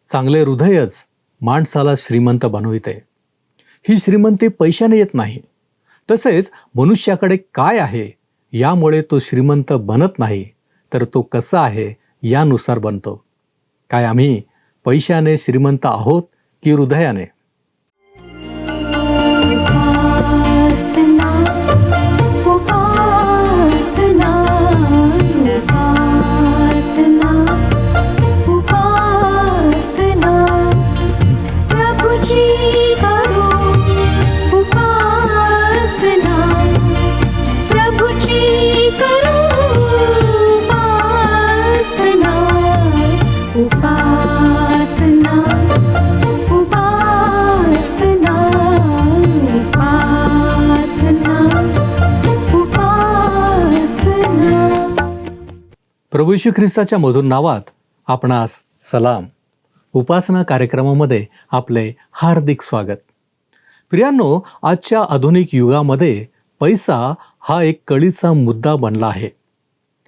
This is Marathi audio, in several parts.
चांगले हृदयच माणसाला श्रीमंत बनविते. ही श्रीमंती पैशाने येत नाही. तसेच मनुष्याकडे काय आहे यामुळे तो श्रीमंत बनत नाही, तर तो कसा आहे यानुसार बनतो. काय आम्ही पैशाने श्रीमंत आहोत की हृदयाने? उपासना उपासना उपासना उपासना प्रभुजी करो उपासना प्रभुजी करो उपासना उपासना उपासना प्रभू येशू ख्रिस्ताच्या मधुर नावात आपणास सलाम. उपासना कार्यक्रमामध्ये आपले हार्दिक स्वागत. प्रियांनो, आजच्या आधुनिक युगामध्ये पैसा हा एक कळीचा मुद्दा बनला आहे.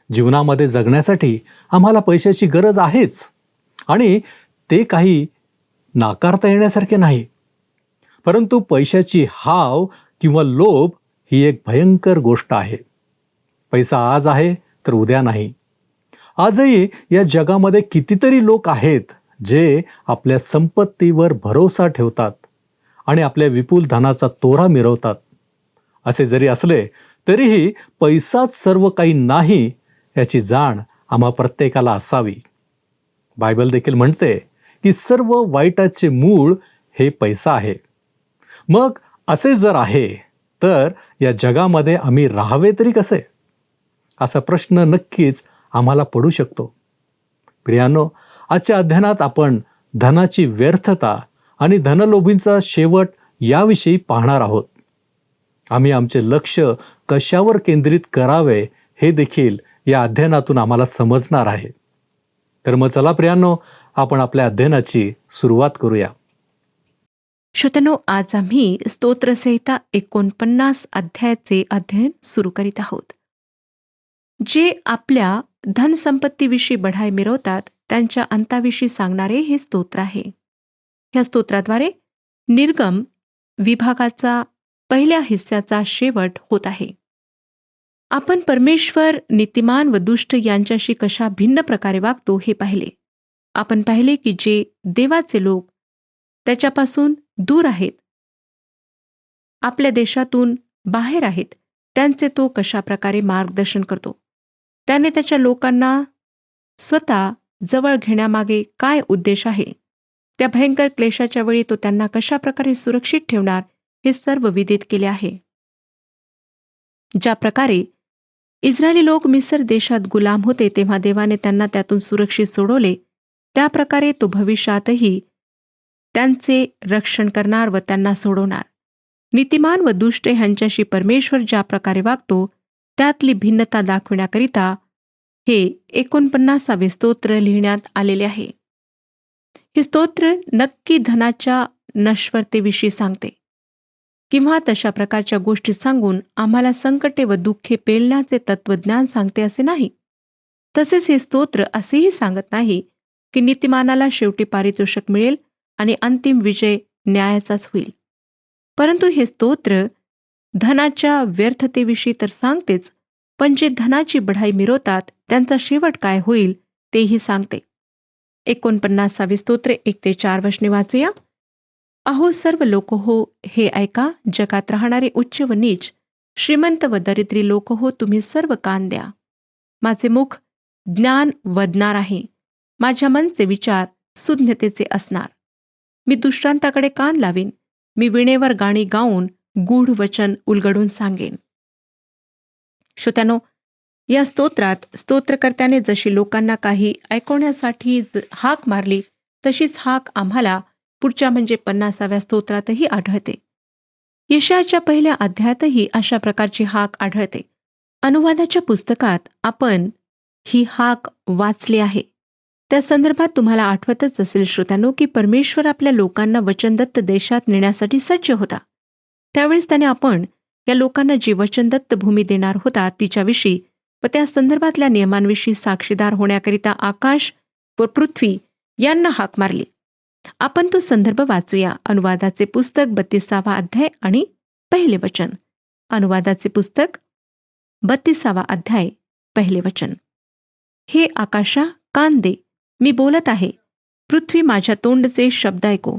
जीवनामध्ये जगण्यासाठी आम्हाला पैशाची गरज आहेच आणि ते काही नाकारता येण्यासारखे नाही. परंतु पैशाची हाव किंवा लोभ ही एक भयंकर गोष्ट आहे. पैसा आज आहे तर उद्या नाही. आजही या जगामध्ये कितीतरी लोक आहेत जे आपल्या संपत्तीवर भरोसा ठेवतात आणि आपल्या विपुल धनाचा तोरा मिरवतात. असे जरी असले तरीही पैसाच सर्व काही नाही याची जाण आम्हा प्रत्येकाला असावी. बायबल देखील म्हणते की सर्व वाईटाचे मूळ हे पैसा आहे. मग असे जर आहे तर या जगामध्ये आम्ही राहावे तरी कसे, असा प्रश्न नक्कीच आम्हाला पडू शकतो. प्रियांनो, आजच्या अध्ययनात आपण धनाची व्यर्थता आणि धनलोभींचा शेवट याविषयी पाहणार आहोत. आम्ही आमचे लक्ष कशावर केंद्रित करावे हे देखील या अध्ययनातून आम्हाला समजणार आहे. तर मग चला प्रियांनो, आपण आपल्या अध्ययनाची सुरुवात करूया. श्रोत्यांनो, आज आम्ही स्तोत्रसंहिता 49 अध्यायाचे अध्ययन सुरू करीत आहोत. जे आपल्या धनसंपत्तीविषयी बढाई मिरवतात त्यांच्या अंताविषयी सांगणारे हे स्तोत्र आहे. ह्या स्तोत्राद्वारे निर्गम विभागाचा पहिल्या हिस्स्याचा शेवट होत आहे. आपण परमेश्वर नीतिमान व दुष्ट यांच्याशी कशा भिन्न प्रकारे वागतो हे पाहिले. आपण पाहिले की जे देवाचे लोक त्याच्यापासून दूर आहेत, आपल्या देशातून बाहेर आहेत, त्यांचे तो कशा प्रकारे मार्गदर्शन करतो. त्याने त्याच्या लोकांना स्वतः जवळ घेण्यामागे काय उद्देश आहे, त्या भयंकर क्लेशाच्या वेळी तो त्यांना कशा प्रकारे सुरक्षित ठेवणार हे सर्व विदित केले आहे. ज्या प्रकारे इस्रायली लोक मिस्र देशात गुलाम होते तेव्हा देवाने त्यांना त्यातून सुरक्षित सोडवले, त्या प्रकारे तो भविष्यातही त्यांचे रक्षण करणार व त्यांना सोडवणार. नीतिमान व दुष्ट ह्यांच्याशी परमेश्वर ज्या प्रकारे वागतो त्यातली भिन्नता दाखविण्याकरिता हे 49 स्तोत्र लिहिण्यात आलेले आहे. हे स्तोत्र नक्की धनाच्या नश्वरतेविषयी सांगते किंवा तशा प्रकारच्या गोष्टी सांगून आम्हाला संकटे व दुःखे पेलण्याचे तत्वज्ञान सांगते असे नाही. तसेच हे स्तोत्र असेही सांगत नाही की नीतिमानाला शेवटी पारितोषिक मिळेल आणि अंतिम विजय न्यायाचाच होईल. परंतु हे स्तोत्र धनाच्या व्यर्थतेविषयी तर सांगतेच, पण जे धनाची बढाई मिरवतात त्यांचा शेवट काय होईल तेही सांगते. 49 स्तोत्र 1-4 वचने वाचूया. अहो सर्व लोक हो, हे ऐका, जगात राहणारे उच्च व नीच, श्रीमंत व दरिद्री लोक हो, तुम्ही सर्व कान द्या. माझे मुख ज्ञान वदणार आहे, माझ्या मनचे विचार सुज्ञतेचे असणार. मी दुष्टांताकडे कान लावीन, मी वीणेवर गाणी गाऊन गूढ वचन उलगडून सांगेन. श्रोत्यानो, या स्तोत्रात स्तोत्रकर्त्याने जशी लोकांना काही ऐकवण्यासाठी हाक मारली तशीच हाक आम्हाला पुढच्या म्हणजे 50व्या स्तोत्रातही आढळते. यशायाच्या पहिल्या अध्यायातही अशा प्रकारची हाक आढळते. अनुवादाच्या पुस्तकात आपण ही हाक वाचली आहे. त्या संदर्भात तुम्हाला आठवतच असेल श्रोत्यांनो की परमेश्वर आपल्या लोकांना वचनदत्त देशात नेण्यासाठी सज्ज होता. त्यावेळेस त्याने आपण या लोकांना जी वचनदत्त भूमी देणार होता तिच्याविषयी व त्या संदर्भातल्या नियमांविषयी साक्षीदार होण्याकरिता आकाश व पृथ्वी यांना हाक मारली. आपण तो संदर्भ वाचूया. अनुवादाचे पुस्तक 32वा अध्याय आणि पहिले वचन. अनुवादाचे पुस्तक 32वा अध्याय पहिले वचन. हे आकाशा, कान दे, मी बोलत आहे. पृथ्वी माझ्या तोंडचे शब्द ऐको.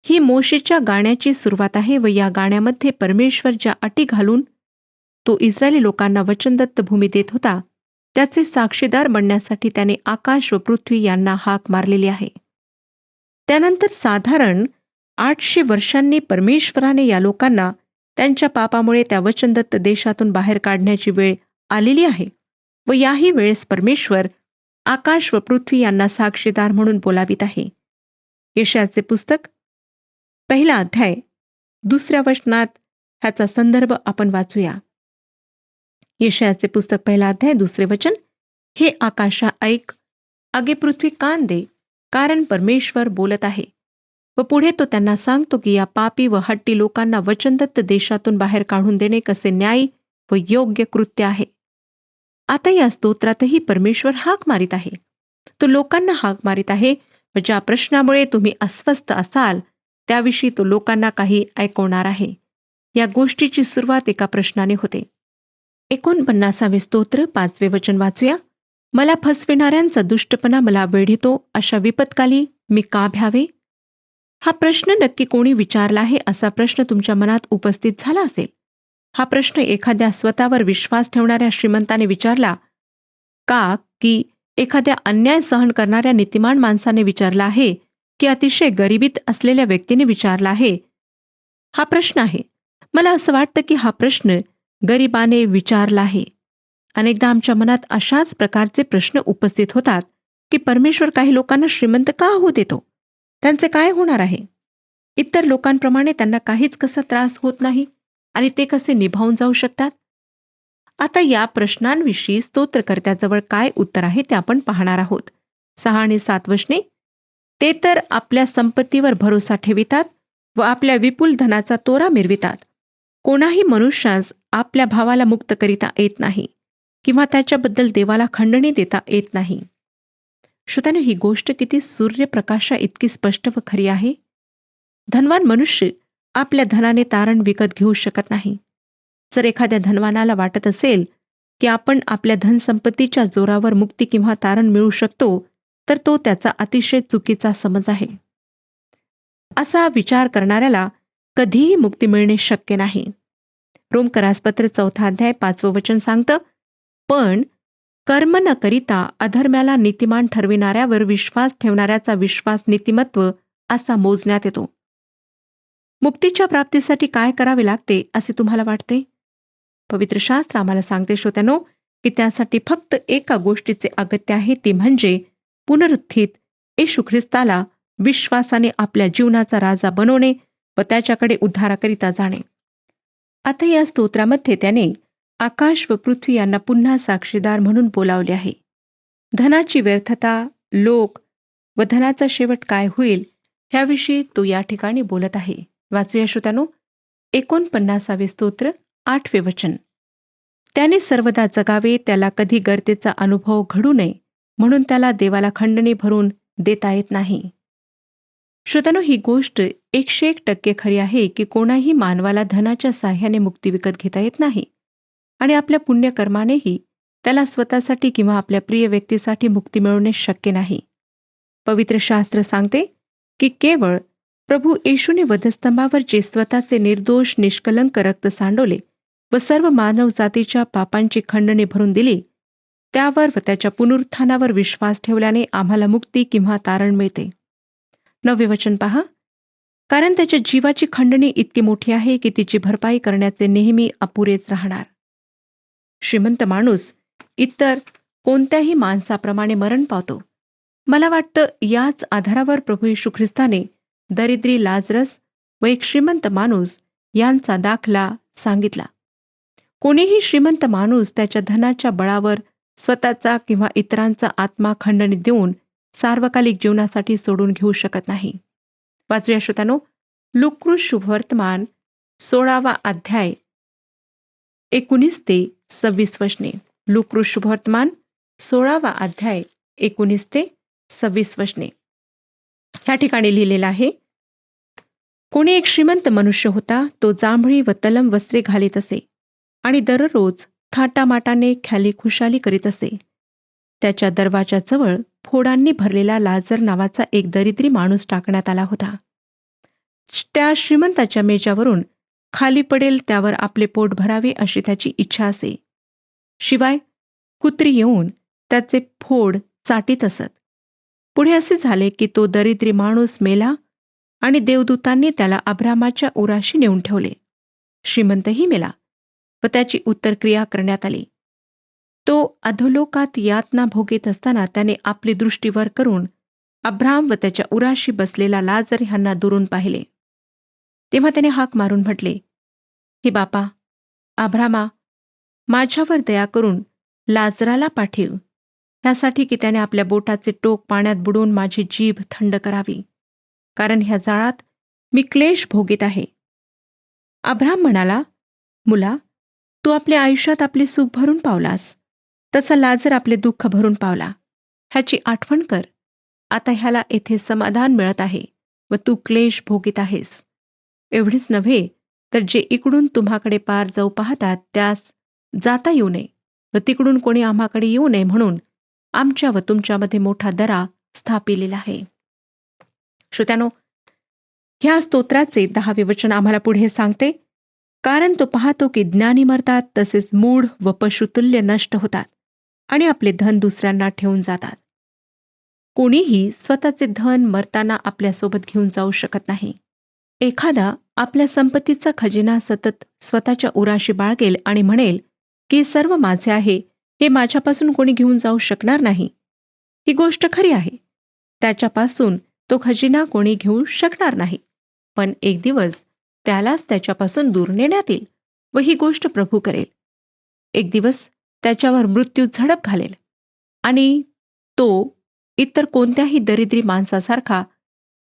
ही मोशेच्या गाण्याची सुरुवात आहे व या गाण्यामध्ये परमेश्वर ज्या अटी घालून तो इस्रायली लोकांना वचनदत्त भूमी देत होता, त्याचे साक्षीदार बनण्यासाठी त्याने आकाश व पृथ्वी यांना हाक मारलेली आहे. त्यानंतर साधारण 800 वर्षांनी परमेश्वराने या लोकांना त्यांच्या पापामुळे त्या वचनदत्त देशातून बाहेर काढण्याची वेळ आलेली आहे व याही वेळेस परमेश्वर आकाश व पृथ्वी यांना साक्षीदार म्हणून बोलावित आहे. यशायाचे पुस्तक 1 अध्याय 2 वचनात ह्याचा संदर्भ आपण वाचूया. यशायाचे पुस्तक 1 अध्याय 2 वचन. हे आकाशा ऐक, अगे पृथ्वी कान दे, कारण परमेश्वर बोलत आहे. व पुढे तो त्यांना सांगतो की या पापी व हट्टी लोकांना वचनदत्त देशातून बाहेर काढून देणे कसे न्यायी व योग्य कृत्य आहे. आता या स्तोत्रातही परमेश्वर हाक मारित आहे. तो लोकांना हाक मारित आहे व ज्या प्रश्नामुळे तुम्ही अस्वस्थ असाल त्याविषयी तो लोकांना काही ऐकवणार आहे. या गोष्टीची सुरुवात एका प्रश्नाने होते. 49वे स्तोत्र 5वे वचन वाचूया. मला फसविणाऱ्यांचा दुष्टपणा मला वेढितो, अशा विपत्काली मी का भ्यावे? हा प्रश्न नक्की कोणी विचारला आहे असा प्रश्न तुमच्या मनात उपस्थित झाला असेल. हा प्रश्न एखाद्या स्वतःवर विश्वास ठेवणाऱ्या श्रीमंताने विचारला का, की एखाद्या अन्याय सहन करणाऱ्या नीतिमान माणसाने विचारला आहे, की अतिशय गरिबीत असलेल्या व्यक्तीने विचारला आहे? हा प्रश्न आहे. मला असं वाटतं की हा प्रश्न गरिबाने विचारला आहे. अनेकदा आमच्या मनात अशाच प्रकारचे प्रश्न उपस्थित होतात की परमेश्वर काही लोकांना श्रीमंत का होऊ देतो? त्यांचे काय होणार आहे? इतर लोकांप्रमाणे त्यांना काहीच कसा त्रास होत नाही आणि ते कसे निभावून जाऊ शकतात? आता या प्रश्नांविषयी स्तोत्रकर्त्याजवळ काय उत्तर आहे ते आपण पाहणार आहोत. 6 आणि 7 वचने. ते तर आपल्या संपत्तीवर भरोसा ठेवितात व आपल्या विपुल धनाचा तोरा मिरवितात. कोणाही मनुष्यास आपल्या भावाला मुक्त करिता येत नाही किंवा त्याच्याबद्दल देवाला खंडणी देता येत नाही. श्रोत्यानो, ही गोष्ट किती सूर्यप्रकाशा इतकी स्पष्ट व खरी आहे. धनवान मनुष्य आपल्या धनाने तारण विकत घेऊ शकत नाही. जर एखाद्या धनवानाला वाटत असेल की आपण आपल्या धनसंपत्तीच्या जोरावर मुक्ती किंवा तारण मिळवू शकतो, तर तो त्याचा अतिशय चुकीचा समज आहे. असा विचार करणाऱ्याला कधीही मुक्ती मिळणे शक्य नाही. रोमकरासपत्र 4 अध्याय 5 वचन सांगतं, पण कर्म न करिता अधर्म्याला नीतिमान ठरविणाऱ्यावर विश्वास ठेवणाऱ्याचा विश्वास नीतिमत्व असा मोजण्यात येतो. मुक्तीच्या प्राप्तीसाठी काय करावे लागते असे तुम्हाला वाटते? पवित्र शास्त्र आम्हाला सांगते श्रोत्यानो, की त्यासाठी फक्त एका गोष्टीचे अगत्य आहे, ती म्हणजे पुनरुत्थित येशू ख्रिस्ताला विश्वासाने आपल्या जीवनाचा राजा बनवणे व त्याच्याकडे उद्धाराकरिता जाणे. आता या स्तोत्रामध्ये त्याने आकाश व पृथ्वी यांना पुन्हा साक्षीदार म्हणून बोलावले आहे. धनाची व्यर्थता, लोक व धनाचा शेवट काय होईल ह्याविषयी तो या ठिकाणी बोलत आहे. वाचूया श्रोत्यानो, 49वे स्तोत्र 8वे वचन. त्याने सर्वदा जगावे, त्याला कधी गर्तेचा अनुभव घडू नये, म्हणून त्याला देवाला खंडणी भरून देता येत नाही. श्रोत्यानो, ही गोष्ट 101% खरी आहे की कोणाही मानवाला धनाच्या साह्याने मुक्ती विकत घेता येत नाही आणि आपल्या पुण्यकर्मानेही त्याला स्वतःसाठी किंवा आपल्या प्रिय व्यक्तीसाठी मुक्ती मिळवणे शक्य नाही. पवित्र शास्त्र सांगते की केवळ प्रभू येशूने वधस्तंभावर जे स्वतःचे निर्दोष निष्कलंक रक्त सांडवले व सर्व मानव जातीच्या पापांची खंडणी भरून दिली, त्यावर व त्याच्या पुनरुत्थानावर विश्वास ठेवल्याने आम्हाला मुक्ती किंवा तारण मिळते. 9वे वचन पहा. कारण त्याच्या जीवाची खंडणी इतकी मोठी आहे की तिची भरपाई करण्याचे नेहमी अपुरेच राहणार. श्रीमंत माणूस इतर कोणत्याही माणसाप्रमाणे मरण पावतो. मला वाटतं याच आधारावर प्रभू येशू ख्रिस्ताने दरिद्री लाजरस व एक श्रीमंत माणूस यांचा दाखला सांगितला. कोणीही श्रीमंत माणूस त्याच्या धनाच्या बळावर स्वतःचा किंवा इतरांचा आत्मा खंडणी देऊन सार्वकालिक जीवनासाठी सोडून घेऊ शकत नाही. वाचूया श्रोत्यानो, लूका शुभवर्तमान 16वा अध्याय 19 ते 26 वचने. लूका शुभवर्तमान 16वा अध्याय 19 ते 26 वचने. ह्या ठिकाणी लिहिलेलं आहे, कोणी एक श्रीमंत मनुष्य होता. तो जांभळी व तलम वस्त्रे घालीत असे आणि दररोज थाटामाटाने ख्याली खुशाली करीत असे. त्याच्या दरवाजाजवळ फोडांनी भरलेला लाजर नावाचा एक दरिद्री माणूस टाकण्यात आला होता. त्या श्रीमंताच्या मेजावरून खाली पडेल त्यावर आपले पोट भरावे अशी त्याची इच्छा असे. शिवाय कुत्री येऊन त्याचे फोड चाटीत असत. पुढे असे झाले की तो दरिद्री माणूस मेला आणि देवदूतांनी त्याला अब्रामाच्या उराशी नेऊन ठेवले. श्रीमंतही मेला व त्याची उत्तरक्रिया करण्यात आली. तो अधोलोकात यातना भोगीत असताना त्याने आपली दृष्टी वर करून अब्राम व त्याच्या उराशी बसलेला लाजर ह्यांना दुरून पाहिले. तेव्हा त्याने हाक मारून म्हटले, हे बापा अब्रामा, माझ्यावर दया करून लाजराला पाठीव, ह्यासाठी की त्याने आपल्या बोटाचे टोक पाण्यात बुडवून माझी जीभ थंड करावी, कारण ह्या जाळात मी क्लेश भोगीत आहे. अब्राम म्हणाला, मुला, तू आपल्या आयुष्यात आपले सुख भरून पावलास, तसा लाजर आपले दुःख भरून पावला. ह्याची आठवण कर. आता ह्याला येथे समाधान मिळत आहे व तू क्लेश भोगीत आहेस. एवढेच नव्हे तर जे इकडून तुम्हाकडे पार जाऊ पाहतात त्यास जाता येऊ नये व तिकडून कोणी आम्हाकडे येऊ नये म्हणून आमच्या व तुमच्यामध्ये मोठा दरा स्थापिलेला आहे. श्रोत्यानो, ह्या स्तोत्राचे 10वे वचन आम्हाला पुढे सांगते, कारण तो पाहतो की ज्ञानी मरतात तसेच मूढ व पशुतुल्य नष्ट होतात आणि आपले धन दुसऱ्यांना ठेवून जातात. कोणीही स्वतःचे धन मरताना आपल्यासोबत घेऊन जाऊ शकत नाही. एखादा आपल्या संपत्तीचा खजिना सतत स्वतःच्या उराशी बाळगेल आणि म्हणेल की सर्व माझे आहे, हे माझ्यापासून कोणी घेऊन जाऊ शकणार नाही. ही गोष्ट खरी आहे. त्याच्यापासून तो खजिना कोणी घेऊ शकणार नाही. पण एक दिवस त्यालाच त्याच्यापासून दूर नेण्यात येईल व ही गोष्ट प्रभू करेल. एक दिवस त्याच्यावर मृत्यू झडप घालेल आणि तो इतर कोणत्याही दरिद्री माणसासारखा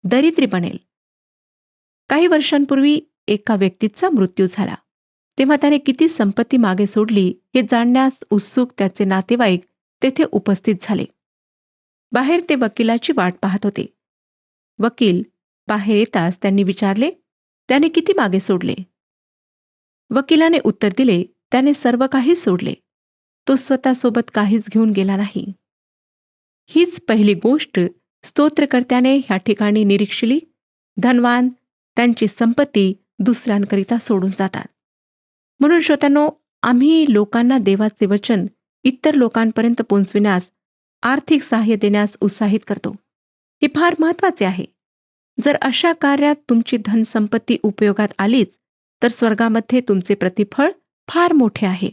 दरिद्री बनेल. काही वर्षांपूर्वी एका व्यक्तीचा मृत्यू झाला. तेव्हा त्याने किती संपत्ती मागे सोडली हे जाणण्यास उत्सुक त्याचे नातेवाईक तेथे उपस्थित झाले. बाहेर ते वकिलाची वाट पाहत होते. वकील बाहेर येताच त्यांनी विचारले, त्याने किती मागे सोडले? वकिलाने उत्तर दिले, त्याने सर्व काही सोडले. तो स्वतःसोबत काहीच घेऊन गेला नाही. हीच पहिली गोष्ट स्तोत्रकर्त्याने ह्या ठिकाणी निरीक्षली. धनवान त्यांची संपत्ती दुसऱ्यांकरिता सोडून जातात. म्हणून श्रोत्यांनो, आम्ही लोकांना देवाचे वचन इतर लोकांपर्यंत पोहोचविण्यास, आर्थिक सहाय्य देण्यास उत्साहित करतो. हे फार महत्वाचे आहे. जर अशा कार्यात तुमची धनसंपत्ती उपयोगात आलीच तर स्वर्गामध्ये तुमचे प्रतिफळ फार मोठे आहे.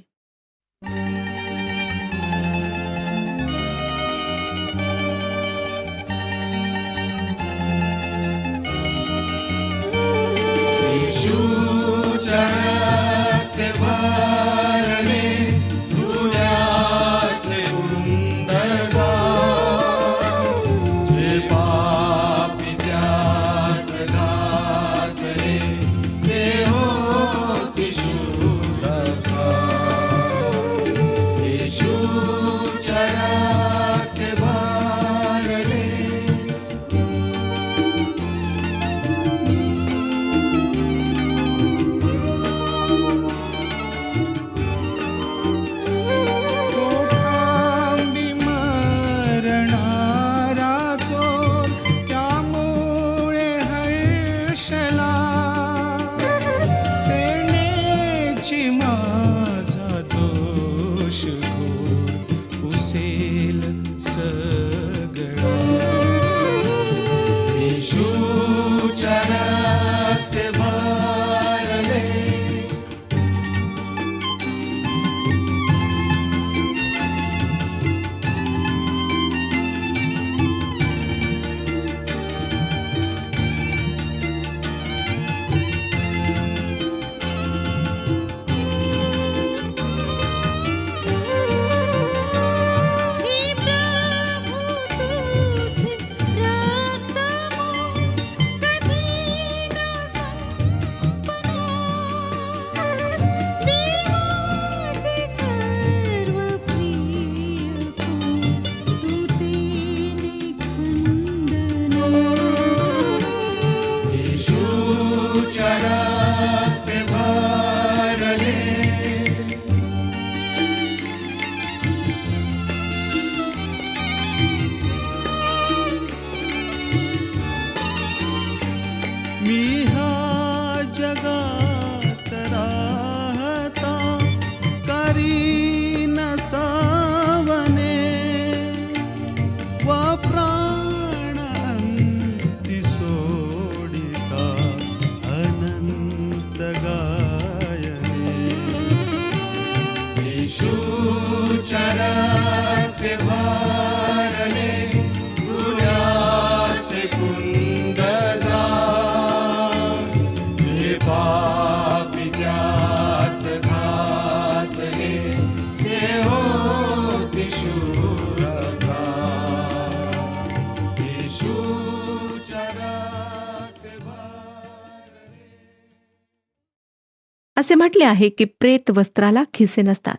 असे म्हटले आहे की प्रेत वस्त्राला खिसे नसतात.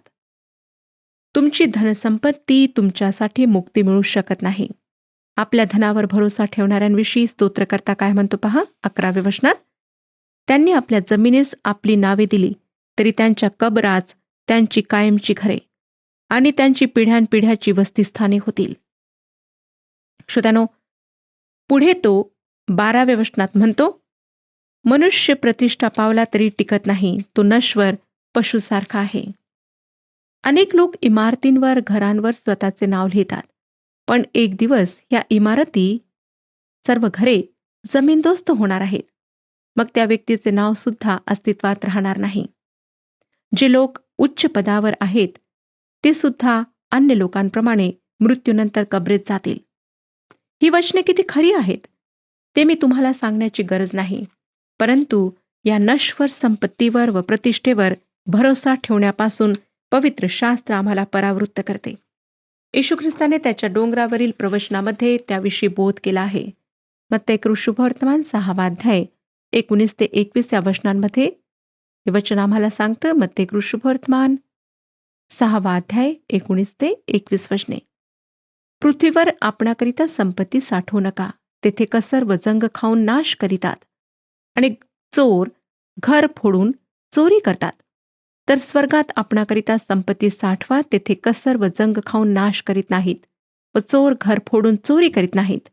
तुमची धनसंपत्ती तुमच्यासाठी मुक्ती मिळू शकत नाही. आपल्या धनावर भरोसा ठेवणाऱ्यांविषयी स्तोत्रकर्ता काय म्हणतो पहा 11व्या वचनात. त्यांनी आपल्या जमिनीस आपली नावे दिली, तरी त्यांच्या कबराच त्यांची कायमची घरे आणि त्यांची पिढ्यानपिढ्याची वस्तीस्थाने होतील. श्रोत्यानो, पुढे तो 12व्या वचनात म्हणतो, मनुष्य प्रतिष्ठा पावला तरी टिकत नाही, तो नश्वर पशुसारखा आहे. अनेक लोक इमारतींवर, घरांवर स्वतःचे नाव लिहितात, पण एक दिवस या इमारती, सर्व घरे जमीनदोस्त होणार आहेत. मग त्या व्यक्तीचे नाव सुद्धा अस्तित्वात राहणार नाही. जे लोक उच्च पदावर आहेत ते सुद्धा अन्य लोकांप्रमाणे मृत्यूनंतर कबरेत जातील. ही वचने किती खरी आहेत ते मी तुम्हाला सांगण्याची गरज नाही, परंतु या नश्वर संपत्तीवर व प्रतिष्ठेवर भरोसा ठेवण्यापासून पवित्र शास्त्र आम्हाला परावृत्त करते. येशू ख्रिस्ताने त्याच्या डोंगरावरील प्रवचनामध्ये त्याविषयी बोध केला आहे. मत्ती शुभवर्तमान 6वा अध्याय 19 ते 21 या वचनांमध्ये हे वचन आम्हाला सांगतं. मत्ती शुभवर्तमान 6वा अध्याय 19 ते 21 वचने. पृथ्वीवर आपणाकरिता संपत्ती साठवू नका, तेथे कसर व जंग खाऊन नाश करीतात आणि चोर घर फोडून चोरी करतात. तर स्वर्गात आपणाकरिता संपत्ती साठवा, तेथे कसर व जंग खाऊन नाश करीत नाहीत व चोर घर फोडून चोरी करीत नाहीत.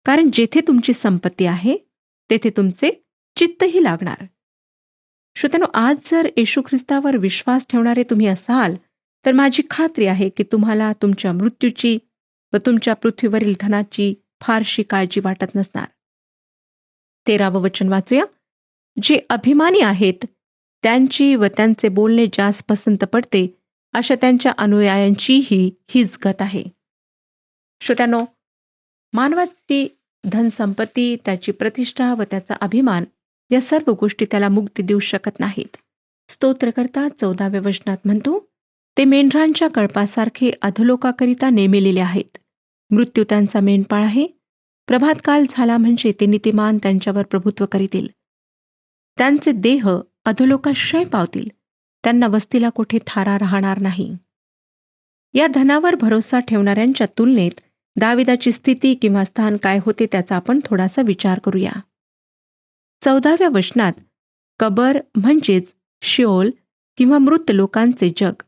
कारण जेथे तुमची संपत्ती आहे तेथे तुमचे चित्तही लागणार. श्रोत्यानो, आज जर येशू ख्रिस्तावर विश्वास ठेवणारे तुम्ही असाल तर माझी खात्री आहे की तुम्हाला तुमच्या मृत्यूची व तुमच्या पृथ्वीवरील धनाची फारशी काळजी वाटत नसणार. 13वं वचन वाचूया. जे अभिमानी आहेत त्यांची व त्यांचे बोलणे जास्त पसंत पडते, अशा त्यांच्या अनुयायांचीही हीच गत आहे. श्रोत्यानो, मानवाची धनसंपत्ती, त्याची प्रतिष्ठा व त्याचा अभिमान या सर्व गोष्टी त्याला मुक्ती देऊ शकत नाहीत. स्तोत्रकर्ता 14व्या वचनात म्हणतो, ते मेंढरांच्या कळपासारखे अधोलोकाकरिता नेमिलेले आहेत. मृत्यू त्यांचा मेंढपाळ आहे. प्रभातकाल झाला म्हणजे ते नीतिमान त्यांच्यावर प्रभुत्व करीतील. त्यांचे देह अधोलोकात क्षय पावतील. त्यांना वस्तीला कोठे थारा राहणार नाही. या धनावर भरोसा ठेवणाऱ्यांच्या तुलनेत दाविदाची स्थिती किंवा स्थान काय होते त्याचा आपण थोडासा विचार करूया. 14व्या वचनात कबर म्हणजेच शिओल किंवा मृत लोकांचे जग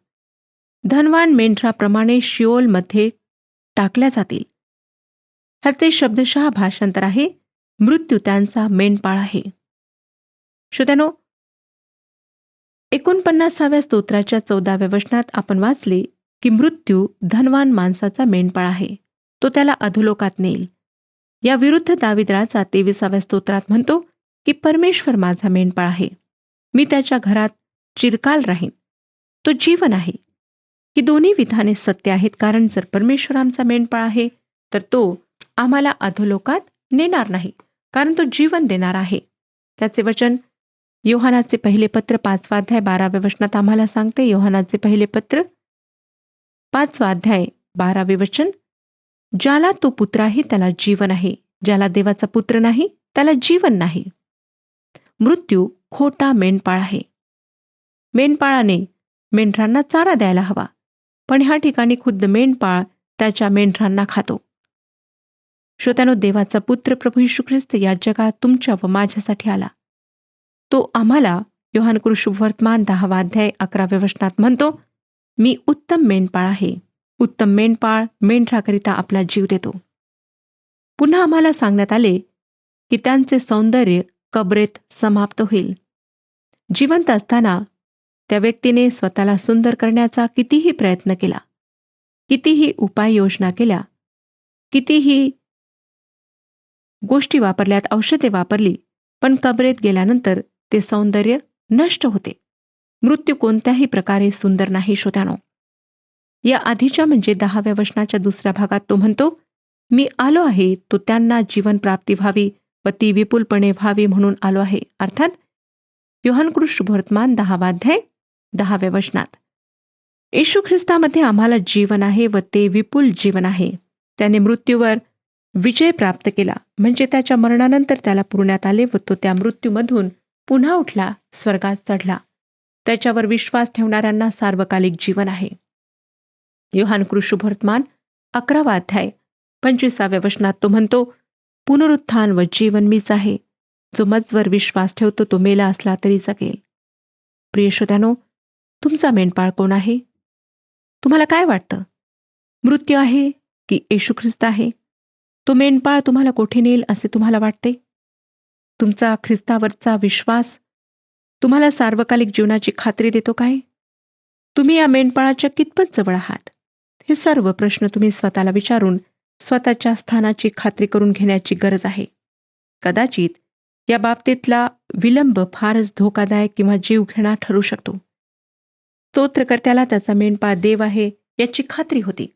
धनवान मेंढराप्रमाणे शिओलमध्ये टाकल्या जातील. ह्याचे शब्दशः भाषांतर आहे, मृत्यू त्यांचा मेंढपाळ आहे. श्रोत्यानो, 49व्या स्तोत्राच्या 14व्या वचनात आपण वाचले की मृत्यू धनवान माणसाचा मेंढपाळ आहे, तो त्याला अधोलोकात नेईल. या विरुद्ध दावीद राजा 23व्या स्तोत्रात म्हणतो की परमेश्वर माझा मेंढपाळ आहे, मी त्याच्या घरात चिरकाल राहीन, तो जीवन आहे. ही दोन्ही विधाने सत्य आहेत, कारण जर परमेश्वर आमचा मेंढपाळ आहे तर तो आम्हाला अधोलोकात नेणार नाही, कारण तो जीवन देणार आहे. त्याचे वचन योहानाचे पहिले पत्र 5वा अध्याय 12व्या वचनात आम्हाला सांगते. योहानाचे पहिले पत्र 5वा अध्याय 12वे वचन, ज्याला तो पुत्र आहे त्याला जीवन आहे, ज्याला देवाचा पुत्र नाही त्याला जीवन नाही. मृत्यू खोटा मेंढपाळ आहे. मेंढपाळाने मेंढरांना चारा द्यायला हवा, पण ह्या ठिकाणी खुद्द मेंढपाळ त्याच्या मेंढरांना खातो. श्रोत्यानो, देवाचा पुत्र प्रभू येशू ख्रिस्त या जगात तुमच्या व माझ्यासाठी आला. तो आम्हाला योहान शुभवर्तमान 10वा अध्याय 11व्या वचनात म्हणतो, मी उत्तम मेंढपाळ आहे. उत्तम मेंढपाळ मेंढराकरिता आपला जीव देतो. पुन्हा आम्हाला सांगण्यात आले की त्यांचे सौंदर्य कबरेत समाप्त होईल. जिवंत असताना त्या व्यक्तीने स्वतःला सुंदर करण्याचा कितीही प्रयत्न केला, कितीही उपाययोजना केल्या, कितीही गोष्टी वापरल्यात, औषधे वापरली, पण कबरेत गेल्यानंतर ते सौंदर्य नष्ट होते. मृत्यू कोणत्याही प्रकारे सुंदर नाही. श्रोत्यानो, या आधीच्या म्हणजे 10व्या वचनाच्या दुसऱ्या भागात तो म्हणतो, मी आलो आहे तो त्यांना जीवन प्राप्ती व्हावी व ती विपुलपणे व्हावी म्हणून आलो आहे. अर्थात योहान शुभवर्तमान 10वा अध्याय 10व्या वचनात येशू ख्रिस्तामध्ये आम्हाला जीवन आहे व ते विपुल जीवन आहे. त्याने मृत्यूवर विजय प्राप्त केला, म्हणजे त्याच्या मरणानंतर त्याला पुरण्यात आले व तो त्या मृत्यूमधून पुन्हा उठला, स्वर्गात चढला त्याच्यावर विश्वास ठेवणाऱ्यांना सार्वकालिक जीवन आहे. योहान शुभवर्तमान 11 अध्याय 25व्या वचनात तो म्हणतो, पुनरुत्थान व जीवन मीच आहे. जो मजवर विश्वास ठेवतो तो मेला असला तरी जगेल. प्रिय श्रोत्यानो, तुमचा मेंढपाळ कोण आहे? तुम्हाला काय वाटतं? मृत्यू आहे की येशू ख्रिस्त आहे? तो मेंढपाळ तुम्हाला कोठे नेईल असे तुम्हाला वाटते? तुमचा ख्रिस्तावरचा विश्वास तुम्हाला सार्वकालिक जीवनाची खात्री देतो काय? तुम्ही या मेंढपाळाच्या कितपत जवळ आहात? हे सर्व प्रश्न तुम्ही स्वतःला विचारून स्वतःच्या स्थानाची खात्री करून घेण्याची गरज आहे. कदाचित या बाबतीतला विलंब फारच धोकादायक किंवा जीवघेणा ठरू शकतो. स्तोत्रकर्त्याला त्याचा मेंढपाळ देव आहे याची खात्री होती,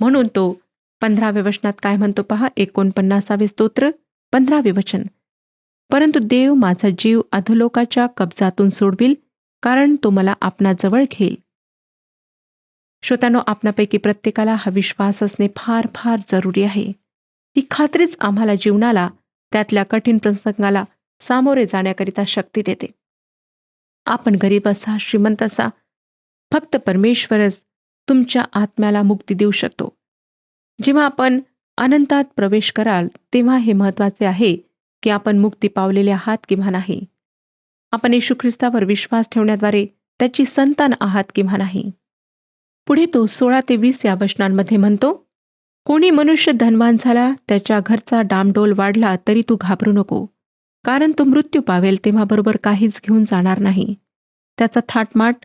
म्हणून तो 15व्या वचनात काय म्हणतो पहा. 49वे स्तोत्र 15वे वचन. परंतु देव माझा जीव अधोलोकाच्या कब्जातून सोडविल, कारण तो मला आपणाजवळ घेईल. श्रोत्यानो, आपणापैकी प्रत्येकाला हा विश्वास असणे फार फार जरुरी आहे. ही खात्रीच आम्हाला जीवनाला, त्यातल्या कठीण प्रसंगाला सामोरे जाण्याकरिता शक्ती देते. आपण गरीब असा, श्रीमंत असा, फक्त परमेश्वरच तुमच्या आत्म्याला मुक्ती देऊ शकतो. जेव्हा आपण अनंतात प्रवेश कराल तेव्हा हे महत्त्वाचे आहे की आपण मुक्ती पावलेले आहात किंवा नाही. आपण येशू ख्रिस्तावर विश्वास ठेवण्याद्वारे त्याची संतान आहात किंवा नाही. पुढे तो 16 ते 20 या वचनांमध्ये म्हणतो, कोणी मनुष्य धनवान झाला, त्याच्या घरचा डामडोल वाढला तरी तू घाबरू नको, कारण तो मृत्यू पावेल तेव्हा बरोबर काहीच घेऊन जाणार नाही. त्याचा थाटमाट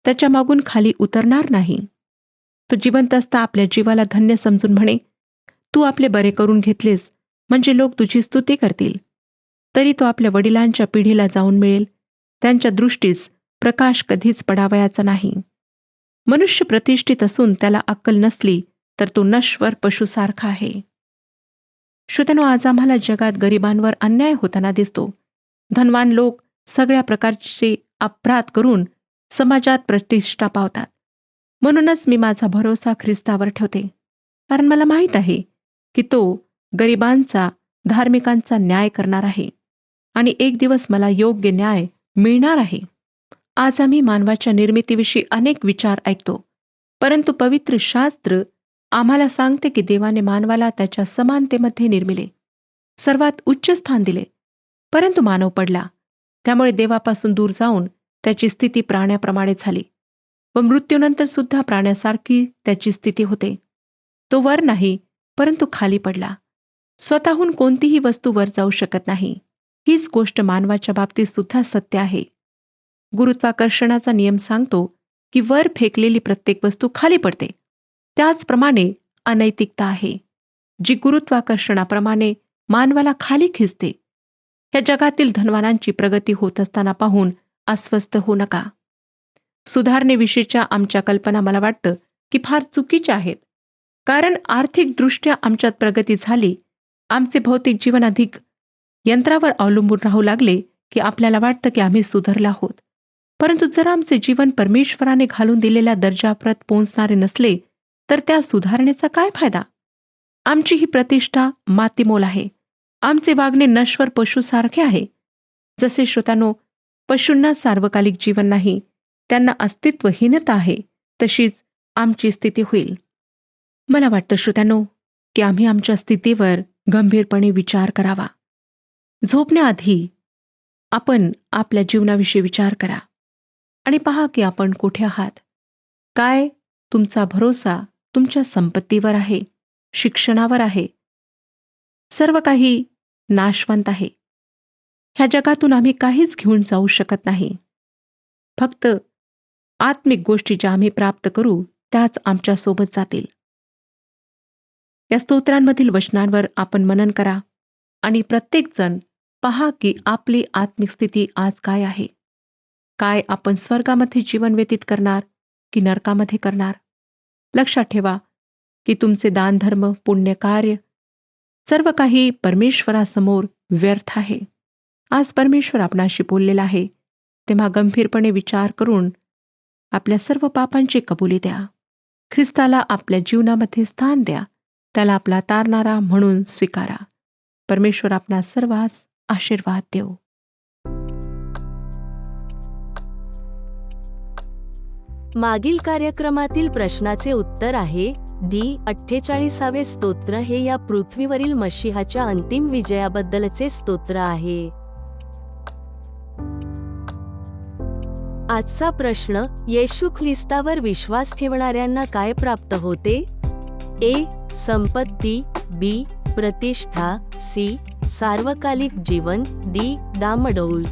त्याच्या मागून खाली उतरणार नाही. तो जिवंत असता आपल्या जीवाला धन्य समजून म्हणे, तू आपले बरे करून घेतलेस म्हणजे लोक तुझी स्तुती करतील. तरी तो आपल्या वडिलांच्या पिढीला जाऊन मिळेल. त्यांच्या दृष्टीस प्रकाश कधीच पडावयाचा नाही. मनुष्य प्रतिष्ठित असून त्याला अक्कल नसली तर तो नश्वर पशुसारखा आहे. श्रोत्यानो, आज आम्हाला जगात गरिबांवर अन्याय होताना दिसतो. धनवान लोक सगळ्या प्रकारचे अपराध करून समाजात प्रतिष्ठा पावतात. म्हणूनच मी माझा भरोसा ख्रिस्तावर ठेवते, कारण मला माहीत आहे की तो गरिबांचा, धार्मिकांचा न्याय करणार आहे आणि एक दिवस मला योग्य न्याय मिळणार आहे. आज आम्ही मानवाच्या निर्मितीविषयी अनेक विचार ऐकतो, परंतु पवित्र शास्त्र आम्हाला सांगते की देवाने मानवाला त्याच्या समानतेमध्ये निर्मिले, सर्वात उच्च स्थान दिले. परंतु मानव पडला, त्यामुळे देवापासून दूर जाऊन त्याची स्थिती प्राण्याप्रमाणे झाली व मृत्यूनंतर सुद्धा प्राण्यासारखी त्याची स्थिती होते. तो वर नाही, परंतु खाली पडला. स्वतःहून कोणतीही वस्तू वर जाऊ शकत नाही. हीच गोष्ट मानवाच्या बाबतीत सुद्धा सत्य आहे. गुरुत्वाकर्षणाचा नियम सांगतो की वर फेकलेली प्रत्येक वस्तू खाली पडते. त्याचप्रमाणे अनैतिकता आहे, जी गुरुत्वाकर्षणाप्रमाणे मानवाला खाली खेचते. या जगातील धनवानांची प्रगती होत असताना पाहून अस्वस्थ होऊ नका. सुधारणेविषयीच्या आमच्या कल्पना मला वाटतं की फार चुकीच्या आहेत, कारण आर्थिकदृष्ट्या आमच्यात प्रगती झाली, आमचे भौतिक जीवन अधिक यंत्रावर अवलंबून राहू लागले की आपल्याला वाटतं की आम्ही सुधारलो आहोत. परंतु जर आमचे जीवन परमेश्वराने घालून दिलेल्या दर्जाप्रत पोहोचणारे नसले तर त्या सुधारणेचा काय फायदा? आमची ही प्रतिष्ठा मातीमोल आहे. आमचे वागणे नश्वर पशुसारखे आहे. जसे श्रोत्यानो, पशूंना सार्वकालिक जीवन नाही, त्यांना अस्तित्वहीनता आहे, तशीच आमची स्थिती होईल. मला वाटतं श्रोत्यानो की आम्ही आमच्या स्थितीवर गंभीरपणे विचार करावा. झोपण्याआधी आपण आपल्या जीवनाविषयी विचार करा आणि पहा की आपण कुठे आहात. काय तुमचा भरोसा तुमच्या संपत्तीवर आहे, शिक्षणावर आहे? सर्व काही नाशवंत आहे. ह्या जगातून आम्ही काहीच घेऊन जाऊ शकत नाही. फक्त आत्मिक गोष्टी ज्या आम्ही प्राप्त करू त्याच आमच्या सोबत जातील. या स्तोत्रांमधील वचनांवर आपण मनन करा आणि प्रत्येकजण पहा की आपली आत्मिक स्थिती आज काय आहे. काय आपण स्वर्गामध्ये जीवन व्यतीत करणार की नरकामध्ये करणार? लक्षात ठेवा की तुमचे दानधर्म, पुण्यकार्य सर्व काही परमेश्वरासमोर व्यर्थ आहे. आज परमेश्वर आपणाशी बोललेला आहे, तेव्हा गंभीरपणे विचार करून आपल्या सर्व पापांची कबुली द्या. ख्रिस्ताला आपल्या जीवनामध्ये स्थान द्या. त्याला आपला तारणारा म्हणून स्वीकारा. परमेश्वर आपणास सर्वांस आशीर्वाद देव. मागील कार्यक्रमातील प्रश्नाचे उत्तर आहे डी. 48वे स्तोत्र हे या पृथ्वीवरील मशीहाच्या अंतिम विजयाबद्दलचे स्तोत्र आहे. आजचा प्रश्न, येशू ख्रिस्तावर विश्वास ठेवणाऱ्यांना काय प्राप्त होते? ए. संपत्ती, बी. प्रतिष्ठा, सी. सार्वकालिक जीवन, डी. डामाडौल.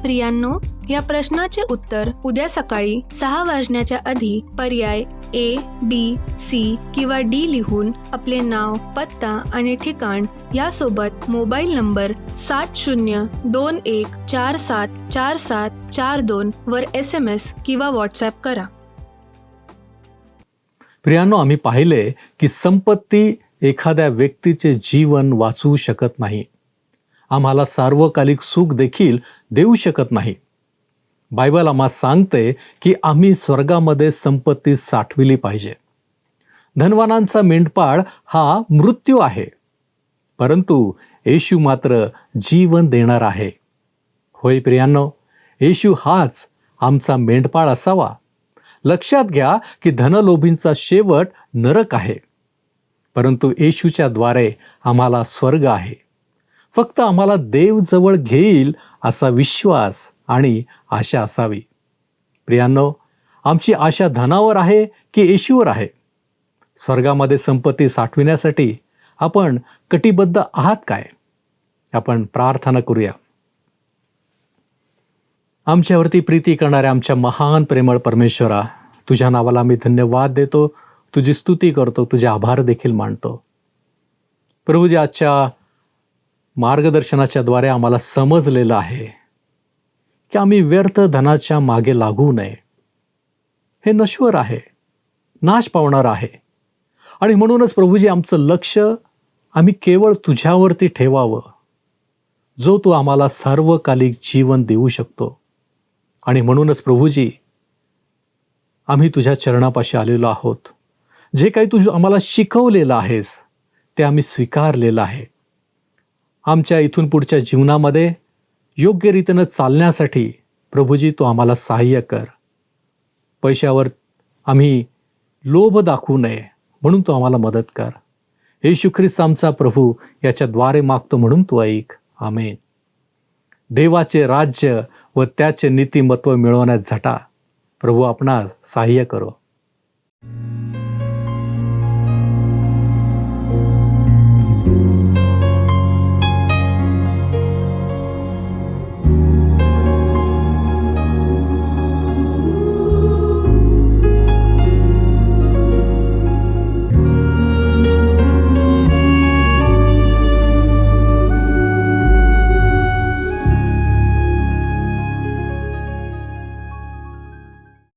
प्रियांनो, या प्रश्नाचे उत्तर उद्या सकाळी 6 वाजण्याच्या आधी पर्याय ए, बी, सी किंवा डी लिहून आपले नाव, पत्ता आणि ठिकाण यासोबत मोबाईल नंबर 7021474742 वर SMS किंवा व्हॉट्सॲप करा. प्रियांनो, आम्ही पाहिले की संपत्ती एखाद्या व्यक्तीचे जीवन वाचवू शकत नाही, आम्हाला सार्वकालिक सुख देखील देऊ शकत नाही. बायबल आम्हाला सांगते की आम्ही स्वर्गामध्ये संपत्ती साठविली पाहिजे. धनवानांचा मेंढपाळ हा मृत्यू आहे, परंतु येशू मात्र जीवन देणार आहे. होय प्रियांनो, येशू हाच आमचा मेंढपाळ असावा. लक्षात घ्या की धनलोभींचा शेवट नरक आहे, परंतु येशूच्या द्वारे आम्हाला स्वर्ग आहे. फक्त आम्हाला देव जवळ घेईल असा विश्वास आणि आशा असावी. प्रियांनो, आमची आशा धनावर आहे की येशूवर आहे? स्वर्गामध्ये संपत्ती साठविण्यासाठी आपण कटिबद्ध आहात काय? आपण प्रार्थना करूया. आमच्यावरती प्रीती करणाऱ्या आमच्या महान प्रेमळ परमेश्वरा, तुझ्या नावाला आम्ही धन्यवाद देतो, तुझी स्तुती करतो, तुझे आभार देखील मानतो. प्रभूजी, आजच्या मार्गदर्शनाच्या द्वारे आम्हाला समजलेलं आहे की आम्ही व्यर्थ धनाच्या मागे लागू नये. हे नश्वर आहे, नाश पावणार आहे, आणि म्हणूनच प्रभूजी आमचं लक्ष आम्ही केवळ तुझ्यावरती ठेवावं, जो तू आम्हाला सार्वकालिक जीवन देऊ शकतो. आणि म्हणूनच प्रभूजी आम्ही तुझ्या चरणापाशी आलेलो आहोत. जे काही तू आम्हाला शिकवलेलं आहेस ते आम्ही स्वीकारलेलं आहे. आमच्या इथून पुढच्या जीवनामध्ये योग्य रीतीनं चालण्यासाठी प्रभूजी तू आम्हाला सहाय्य कर. पैशावर आम्ही लोभ दाखवू नये म्हणून तू आम्हाला मदत कर. येशू ख्रिस्त आमचा प्रभू याच्याद्वारे मागतो म्हणून तू ऐक. आमेन. देवाचे राज्य व त्याचे नीतिमत्व मिळवण्यास झटा. प्रभू आपणास सहाय्य करो.